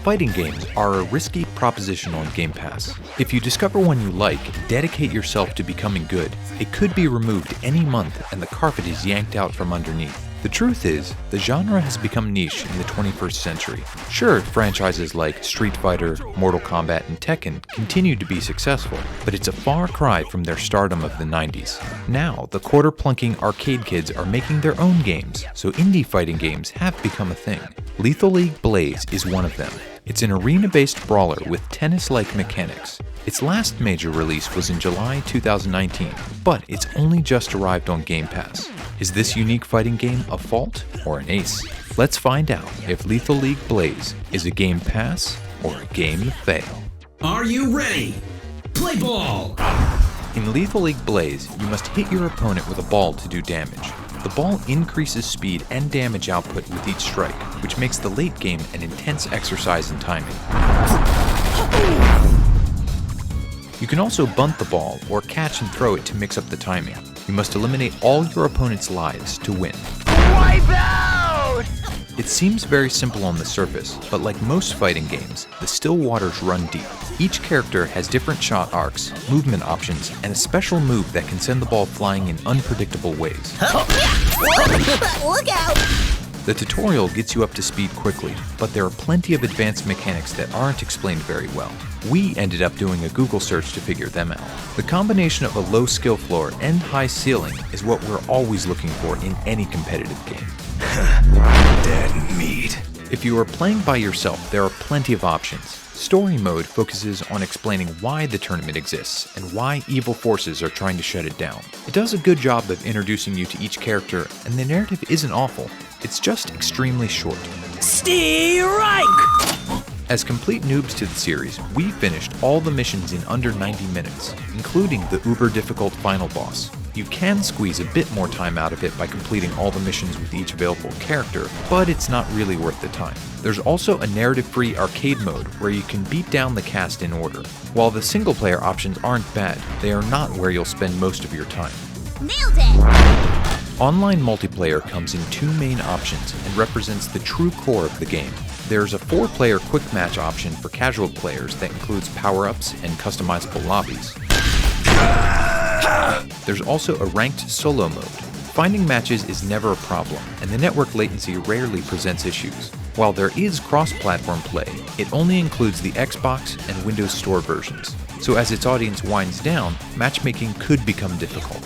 Fighting games are a risky proposition on Game Pass. If you discover one you like and dedicate yourself to becoming good, it could be removed any month and the carpet is yanked out from underneath. The truth is, the genre has become niche in the 21st century. Sure, franchises like Street Fighter, Mortal Kombat, and Tekken continue to be successful, but it's a far cry from their stardom of the 90s. Now, the quarter-plunking arcade kids are making their own games, so indie fighting games have become a thing. Lethal League Blaze is one of them. It's an arena-based brawler with tennis-like mechanics. Its last major release was in July 2019, but it's only just arrived on Game Pass. Is this unique fighting game a fault or an ace? Let's find out if Lethal League Blaze is a Game Pass or a game fail. Are you ready? Play ball! In Lethal League Blaze, you must hit your opponent with a ball to do damage. The ball increases speed and damage output with each strike, which makes the late game an intense exercise in timing. You can also bunt the ball or catch and throw it to mix up the timing. You must eliminate all your opponent's lives to win. Wipe out! It seems very simple on the surface, but like most fighting games, the still waters run deep. Each character has different shot arcs, movement options, and a special move that can send the ball flying in unpredictable ways. Look out! The tutorial gets you up to speed quickly, but there are plenty of advanced mechanics that aren't explained very well. We ended up doing a Google search to figure them out. The combination of a low skill floor and high ceiling is what we're always looking for in any competitive game. Dead meat. If you are playing by yourself, there are plenty of options. Story mode focuses on explaining why the tournament exists and why evil forces are trying to shut it down. It does a good job of introducing you to each character, and the narrative isn't awful. It's just extremely short. Strike! As complete noobs to the series, we finished all the missions in under 90 minutes, including the uber-difficult final boss. You can squeeze a bit more time out of it by completing all the missions with each available character, but it's not really worth the time. There's also a narrative-free arcade mode where you can beat down the cast in order. While the single-player options aren't bad, they are not where you'll spend most of your time. Nailed it! Online multiplayer comes in two main options and represents the true core of the game. There's a 4-player quick match option for casual players that includes power-ups and customizable lobbies. There's also a ranked solo mode. Finding matches is never a problem, and the network latency rarely presents issues. While there is cross-platform play, it only includes the Xbox and Windows Store versions. So as its audience winds down, matchmaking could become difficult.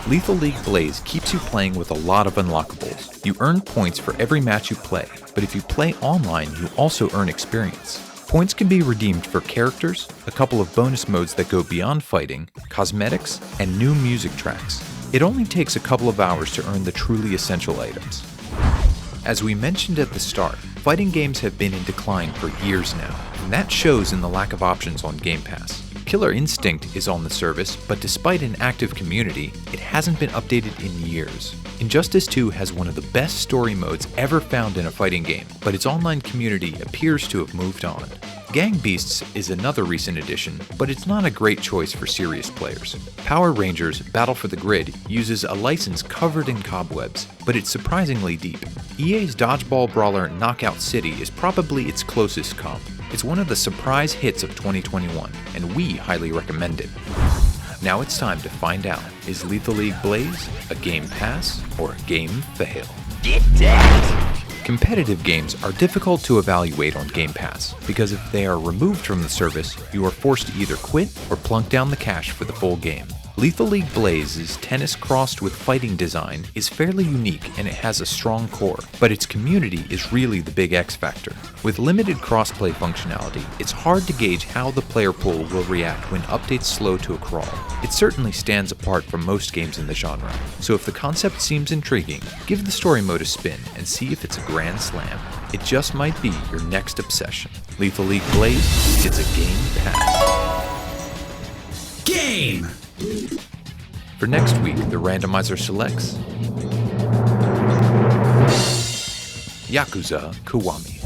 Lethal League Blaze keeps you playing with a lot of unlockables. You earn points for every match you play, but if you play online, you also earn experience. Points can be redeemed for characters, a couple of bonus modes that go beyond fighting, cosmetics, and new music tracks. It only takes a couple of hours to earn the truly essential items. As we mentioned at the start, fighting games have been in decline for years now, and that shows in the lack of options on Game Pass. Killer Instinct is on the service, but despite an active community, it hasn't been updated in years. Injustice 2 has one of the best story modes ever found in a fighting game, but its online community appears to have moved on. Gang Beasts is another recent addition, but it's not a great choice for serious players. Power Rangers Battle for the Grid uses a license covered in cobwebs, but it's surprisingly deep. EA's dodgeball brawler Knockout City is probably its closest comp. It's one of the surprise hits of 2021, and we highly recommend it. Now it's time to find out, is Lethal League Blaze a game pass or a game fail? Get that! Competitive games are difficult to evaluate on Game Pass, because if they are removed from the service, you are forced to either quit or plunk down the cash for the full game. Lethal League Blaze's tennis crossed with fighting design is fairly unique and it has a strong core, but its community is really the big X factor. With limited crossplay functionality, it's hard to gauge how the player pool will react when updates slow to a crawl. It certainly stands apart from most games in the genre, so if the concept seems intriguing, give the story mode a spin and see if it's a grand slam. It just might be your next obsession. Lethal League Blaze, it's a game pass. Game! For next week, the randomizer selects Yakuza Kiwami.